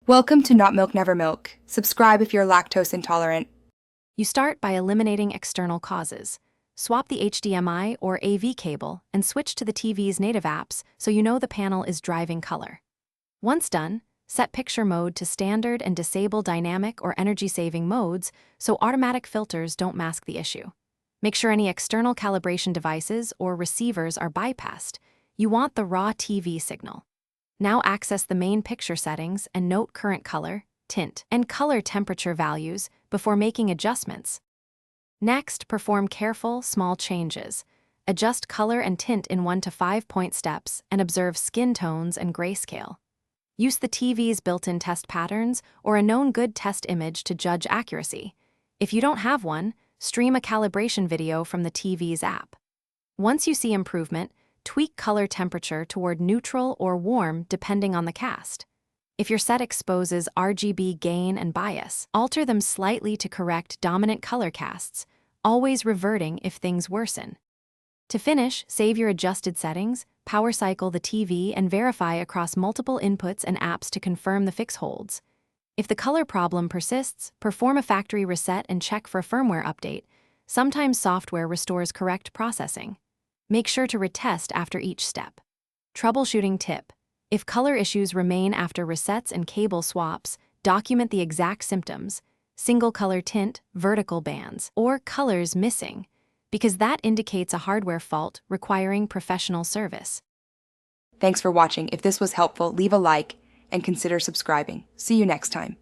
Welcome to Not Milk Never Milk. Subscribe if you're lactose intolerant. You start by eliminating external causes. Swap the HDMI or AV cable and switch to the TV's native apps so you know the panel is driving color. Once done, set picture mode to standard and disable dynamic or energy-saving modes so automatic filters don't mask the issue. Make sure any external calibration devices or receivers are bypassed. You want the raw TV signal. Now access the main picture settings and note current color, tint, and color temperature values before making adjustments. Next, perform careful, small changes. Adjust color and tint in 1 to 5 point steps and observe skin tones and grayscale. Use the TV's built-in test patterns or a known good test image to judge accuracy. If you don't have one, stream a calibration video from the TV's app. Once you see improvement, tweak color temperature toward neutral or warm depending on the cast. If your set exposes RGB gain and bias, alter them slightly to correct dominant color casts, always reverting if things worsen. To finish, save your adjusted settings, power cycle the TV, and verify across multiple inputs and apps to confirm the fix holds. If the color problem persists, perform a factory reset and check for a firmware update. Sometimes software restores correct processing. Make sure to retest after each step. Troubleshooting tip: if color issues remain after resets and cable swaps, document the exact symptoms, single color tint, vertical bands, or colors missing, because that indicates a hardware fault requiring professional service. Thanks for watching. If this was helpful, leave a like and consider subscribing. See you next time.